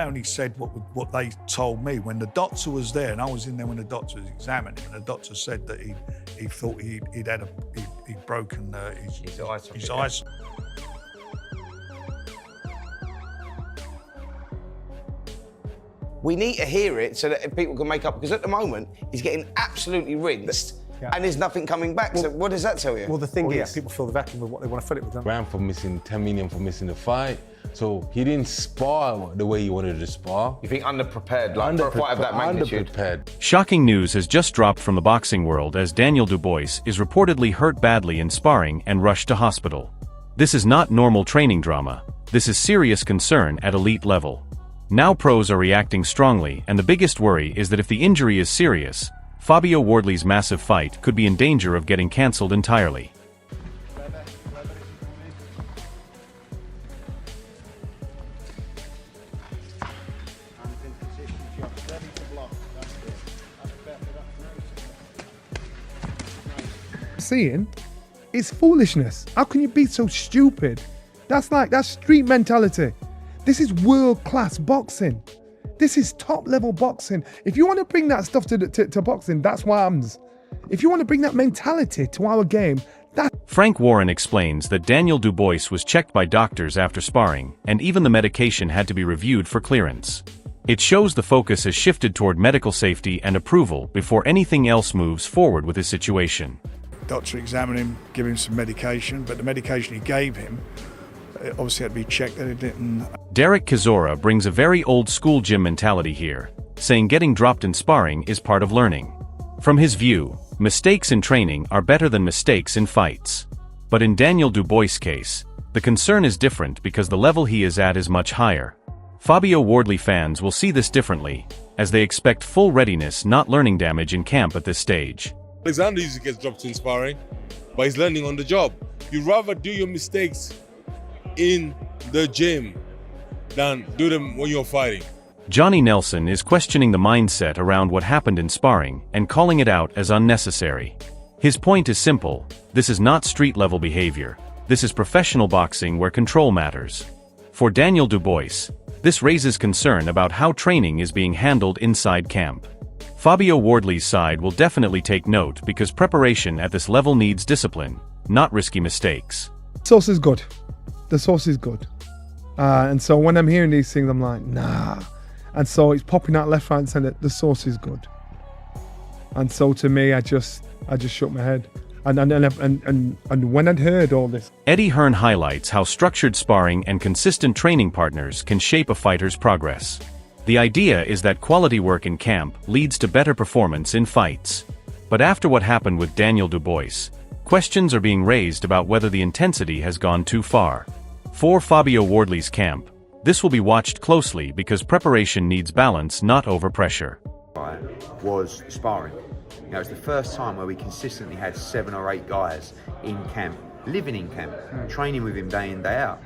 I only said what they told me. When the doctor was there, and I was in there when the doctor was examining him, and the doctor said that he thought he'd broken his eyes. We need to hear it so that people can make up, because at the moment, he's getting absolutely rinsed and there's nothing coming back. So what does that tell you? Well, the thing is, people fill the vacuum with what they want to fill it with. Ran for missing 10 million for missing the fight. So he didn't spar the way he wanted to spar. You think underprepared, like for a fight of that magnitude? Underprepared. Shocking news has just dropped from the boxing world as Daniel Dubois is reportedly hurt badly in sparring and rushed to hospital. This is not normal training drama. This is serious concern at elite level. Now pros are reacting strongly, and the biggest worry is that if the injury is serious, Fabio Wardley's massive fight could be in danger of getting cancelled entirely. Seeing, it's foolishness. How can you be so stupid? That's street mentality. This is world-class boxing. This is top-level boxing. If you want to bring that stuff to boxing, that's WAMS. If you want to bring that mentality to our game, that's... Frank Warren explains that Daniel Dubois was checked by doctors after sparring, and even the medication had to be reviewed for clearance. It shows the focus has shifted toward medical safety and approval before anything else moves forward with his situation. Doctor examined him, gave him some medication, but the medication he gave him, it obviously had to be checked that it didn't... Derek Kizora brings a very old-school gym mentality here, saying getting dropped in sparring is part of learning. From his view, mistakes in training are better than mistakes in fights. But in Daniel Dubois' case, the concern is different because the level he is at is much higher. Fabio Wardley fans will see this differently, as they expect full readiness, not learning damage in camp at this stage. Alexander usually gets dropped in sparring, but he's learning on the job. You'd rather do your mistakes in the gym than do them when you're fighting. Johnny Nelson is questioning the mindset around what happened in sparring and calling it out as unnecessary. His point is simple: this is not street-level behavior. This is professional boxing where control matters. For Daniel Dubois, this raises concern about how training is being handled inside camp. Fabio Wardley's side will definitely take note because preparation at this level needs discipline, not risky mistakes. Sauce is good. The sauce is good. And so when I'm hearing these things, I'm like, nah. And so it's popping out left, right, and centre. The sauce is good. And so to me, I just shook my head. And when I'd heard all this... Eddie Hearn highlights how structured sparring and consistent training partners can shape a fighter's progress. The idea is that quality work in camp leads to better performance in fights. But after what happened with Daniel Dubois, questions are being raised about whether the intensity has gone too far. For Fabio Wardley's camp, this will be watched closely because preparation needs balance, not overpressure. Was sparring. You know, it's the first time where we consistently had 7 or 8 guys in camp, living in camp, training with him day in, day out.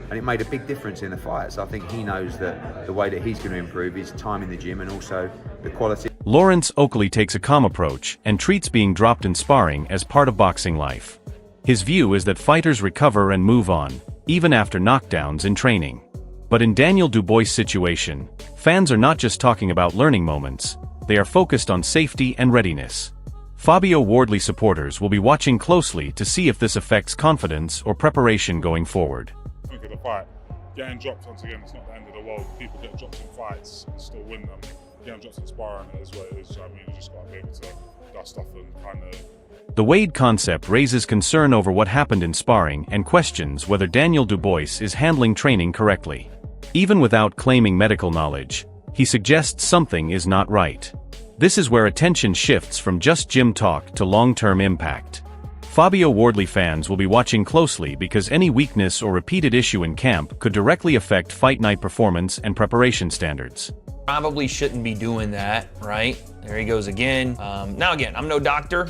And it made a big difference in the fights. I think he knows that the way that he's going to improve is time in the gym and also the quality. Lawrence Oakley takes a calm approach and treats being dropped in sparring as part of boxing life. His view is that fighters recover and move on, even after knockdowns in training. But in Daniel Dubois' situation, fans are not just talking about learning moments, they are focused on safety and readiness. Fabio Wardley supporters will be watching closely to see if this affects confidence or preparation going forward. Look at the fight. Getting dropped once again, it's not the end of the world. People get dropped in fights and still win them. Getting dropped in sparring is what it is. I mean, you just got to be able to dust off and kind of... The Wade concept raises concern over what happened in sparring and questions whether Daniel Dubois is handling training correctly. Even without claiming medical knowledge, he suggests something is not right. This is where attention shifts from just gym talk to long-term impact. Fabio Wardley fans will be watching closely because any weakness or repeated issue in camp could directly affect fight night performance and preparation standards. Probably shouldn't be doing that, right? There he goes again. Now again, I'm no doctor.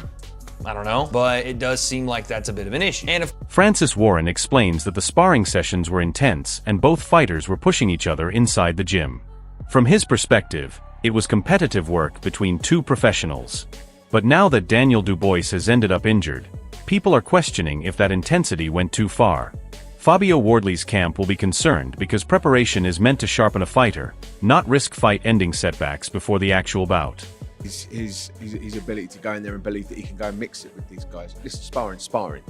I don't know, but it does seem like that's a bit of an issue. And if Francis Warren explains that the sparring sessions were intense and both fighters were pushing each other inside the gym. From his perspective, it was competitive work between two professionals. But now that Daniel Dubois has ended up injured, people are questioning if that intensity went too far. Fabio Wardley's camp will be concerned because preparation is meant to sharpen a fighter, not risk fight-ending setbacks before the actual bout. His ability to go in there and believe that he can go and mix it with these guys. This is sparring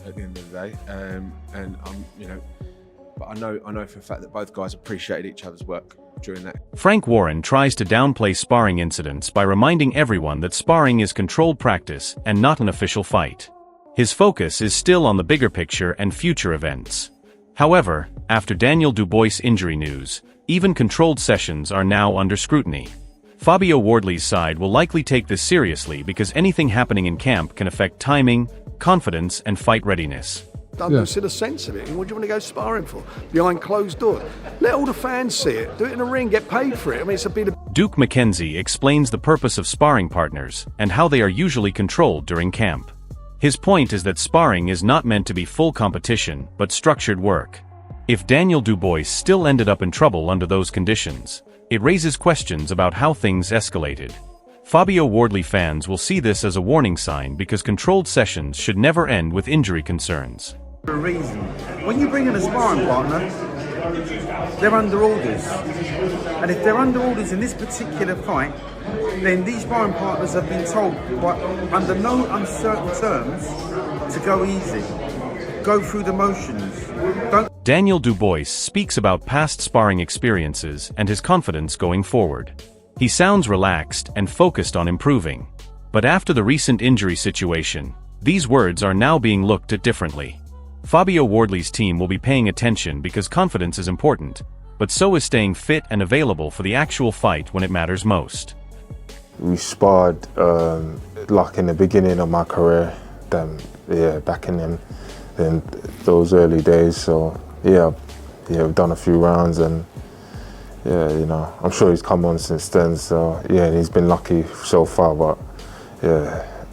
at the end of the day, and you know, but I know for a fact that both guys appreciated each other's work during that. Frank Warren tries to downplay sparring incidents by reminding everyone that sparring is controlled practice and not an official fight. His focus is still on the bigger picture and future events. However, after Daniel Dubois' injury news, even controlled sessions are now under scrutiny. Fabio Wardley's side will likely take this seriously because anything happening in camp can affect timing, confidence, and fight readiness. I don't see the sense of it. What do you want to go sparring for? Behind closed doors? Let all the fans see it. Do it in a ring, get paid for it. I mean, it's a bit of... Duke McKenzie explains the purpose of sparring partners and how they are usually controlled during camp. His point is that sparring is not meant to be full competition, but structured work. If Daniel Dubois still ended up in trouble under those conditions, it raises questions about how things escalated. Fabio Wardley fans will see this as a warning sign because controlled sessions should never end with injury concerns. For a reason. When you bring in a sparring partner, they're under orders. And if they're under orders in this particular fight, then these sparring partners have been told under no uncertain terms to go easy. Go through the motions. Daniel Dubois speaks about past sparring experiences and his confidence going forward. He sounds relaxed and focused on improving. But after the recent injury situation, these words are now being looked at differently. Fabio Wardley's team will be paying attention because confidence is important, but so is staying fit and available for the actual fight when it matters most. We sparred like in the beginning of my career, back in those early days. So we've done a few rounds, and you know, I'm sure he's come on since then. So and he's been lucky so far. But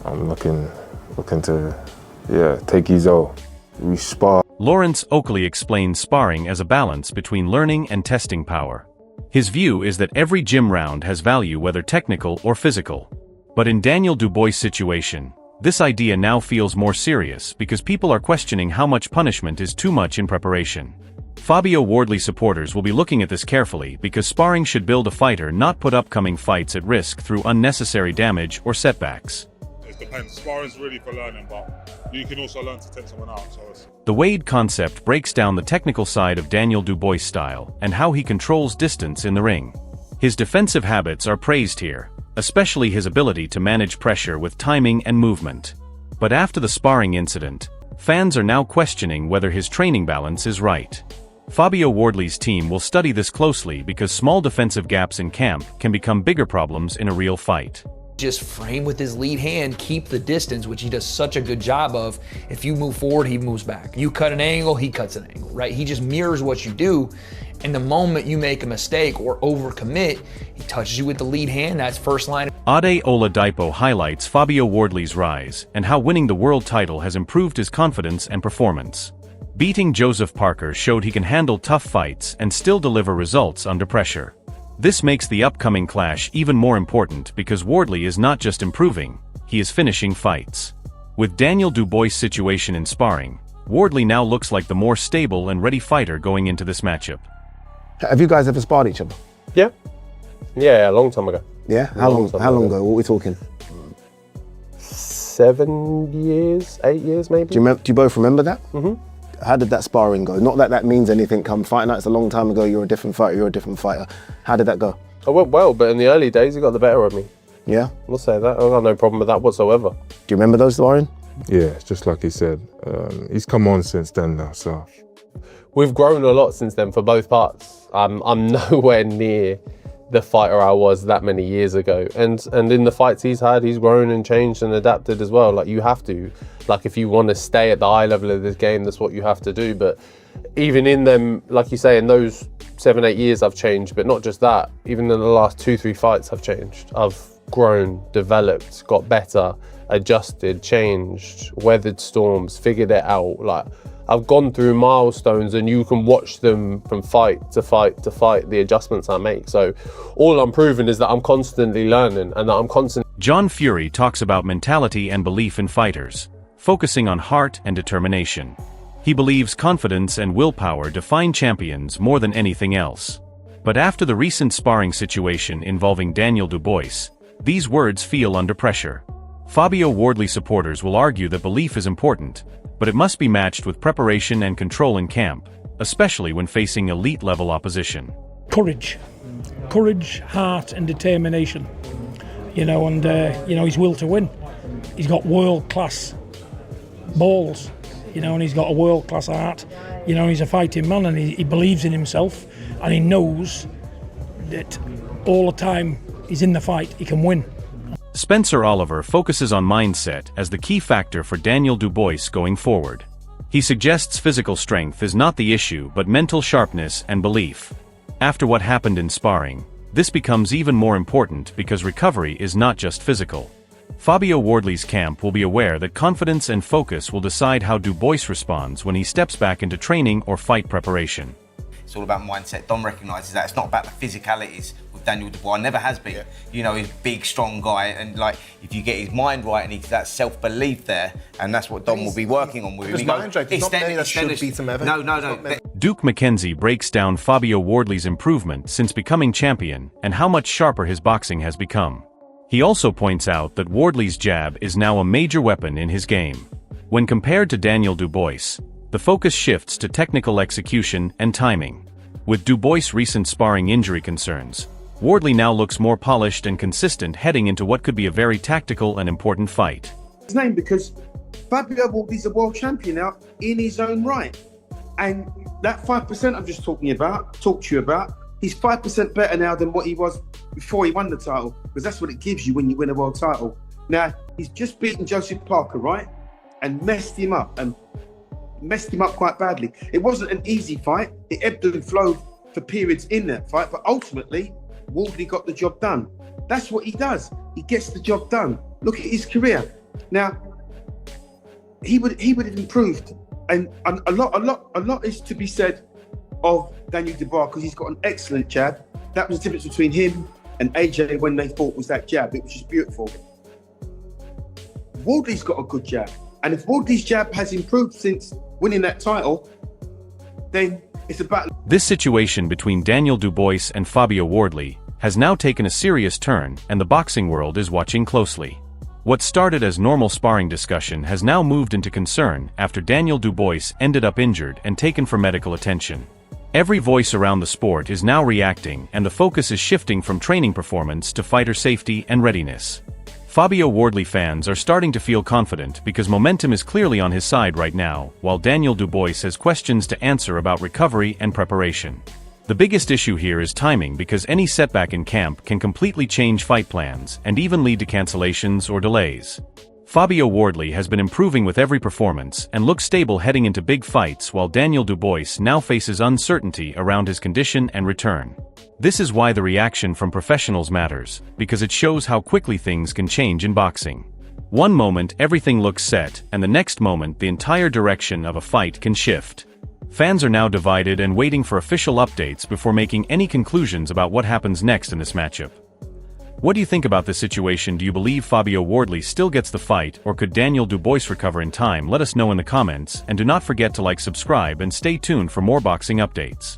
I'm looking to take his all. We spar. Lawrence Oakley explains sparring as a balance between learning and testing power. His view is that every gym round has value, whether technical or physical. But in Daniel Dubois' situation, this idea now feels more serious because people are questioning how much punishment is too much in preparation. Fabio Wardley supporters will be looking at this carefully because sparring should build a fighter, not put upcoming fights at risk through unnecessary damage or setbacks. It depends. Sparring's really for learning, but you can also learn to take someone out. The Wade concept breaks down the technical side of Daniel Dubois' style and how he controls distance in the ring. His defensive habits are praised here, especially his ability to manage pressure with timing and movement. But after the sparring incident, fans are now questioning whether his training balance is right. Fabio Wardley's team will study this closely because small defensive gaps in camp can become bigger problems in a real fight. Just frame with his lead hand, keep the distance, which he does such a good job of. If you move forward, he moves back. You cut an angle, he cuts an angle, right? He just mirrors what you do. And the moment you make a mistake or overcommit, he touches you with the lead hand. That's first line. Ade Oladipo highlights Fabio Wardley's rise and how winning the world title has improved his confidence and performance. Beating Joseph Parker showed he can handle tough fights and still deliver results under pressure. This makes the upcoming clash even more important because Wardley is not just improving, he is finishing fights. With Daniel Dubois' situation in sparring, Wardley now looks like the more stable and ready fighter going into this matchup. Have you guys ever sparred each other? Yeah, a long time ago. Yeah? How long ago? What are we talking? 7 years, 8 years maybe. Do you both remember that? Mm-hmm. How did that sparring go? Not that that means anything come fight night. It's a long time ago. You're a different fighter. You're a different fighter. How did that go? I went well, but in the early days, he got the better of me. Yeah? I'll say that. I got no problem with that whatsoever. Do you remember those sparring? Yeah, it's just like he said. He's come on since then now, so. We've grown a lot since then for both parts. I'm nowhere near the fighter I was that many years ago. And in the fights he's had, he's grown and changed and adapted as well. Like, you have to. Like, if you want to stay at the high level of this game, that's what you have to do. But even in them, like you say, in those 7, 8 years I've changed, but not just that. Even in the last 2, 3 fights I've changed. I've grown, developed, got better, adjusted, changed, weathered storms, figured it out. Like, I've gone through milestones and you can watch them from fight to fight to fight, the adjustments I make. So all I'm proving is that I'm constantly learning and that I'm constantly... John Fury talks about mentality and belief in fighters, focusing on heart and determination. He believes confidence and willpower define champions more than anything else. But after the recent sparring situation involving Daniel Dubois, these words feel under pressure. Fabio Wardley supporters will argue that belief is important, but it must be matched with preparation and control in camp, especially when facing elite-level opposition. Courage, heart and determination, and his will to win. He's got world-class balls, and he's got a world-class heart, he's a fighting man, and he believes in himself, and he knows that all the time he's in the fight, he can win. Spencer Oliver focuses on mindset as the key factor for Daniel Dubois going forward. He suggests physical strength is not the issue but mental sharpness and belief. After what happened in sparring, this becomes even more important because recovery is not just physical. Fabio Wardley's camp will be aware that confidence and focus will decide how Dubois responds when he steps back into training or fight preparation. It's all about mindset. Dom recognises that it's not about the physicalities with Daniel Dubois. Never has been. Yeah. He's a big, strong guy, and if you get his mind right and he's that self-belief there, and that's what Dom will be working on with him. It's not many that should beat him ever. No. Duke McKenzie breaks down Fabio Wardley's improvement since becoming champion and how much sharper his boxing has become. He also points out that Wardley's jab is now a major weapon in his game. When compared to Daniel Dubois, the focus shifts to technical execution and timing. With Dubois' recent sparring injury concerns, Wardley now looks more polished and consistent heading into what could be a very tactical and important fight. His name because Fabio Wardley's a world champion now in his own right. And that 5% I've just talked to you about, he's 5% better now than what he was before he won the title, because that's what it gives you when you win a world title. Now, he's just beaten Joseph Parker, right? And messed him up quite badly. It wasn't an easy fight. It ebbed and flowed for periods in that fight, but ultimately, Wardley got the job done. That's what he does. He gets the job done. Look at his career. Now, he would have improved, and a lot is to be said of Daniel Dubois because he's got an excellent jab. That was the difference between him and AJ when they fought, was that jab. It was just beautiful. Wardley's got a good jab, and if Wardley's jab has improved since winning that title, then it's a battle. This situation between Daniel Dubois and Fabio Wardley has now taken a serious turn, and the boxing world is watching closely. What started as normal sparring discussion has now moved into concern after Daniel Dubois ended up injured and taken for medical attention. Every voice around the sport is now reacting, and the focus is shifting from training performance to fighter safety and readiness. Fabio Wardley fans are starting to feel confident because momentum is clearly on his side right now, while Daniel Dubois has questions to answer about recovery and preparation. The biggest issue here is timing, because any setback in camp can completely change fight plans and even lead to cancellations or delays. Fabio Wardley has been improving with every performance and looks stable heading into big fights, while Daniel Dubois now faces uncertainty around his condition and return. This is why the reaction from professionals matters, because it shows how quickly things can change in boxing. One moment everything looks set, and the next moment the entire direction of a fight can shift. Fans are now divided and waiting for official updates before making any conclusions about what happens next in this matchup. What do you think about this situation? Do you believe Fabio Wardley still gets the fight, or could Daniel Dubois recover in time? Let us know in the comments, and do not forget to like, subscribe, and stay tuned for more boxing updates.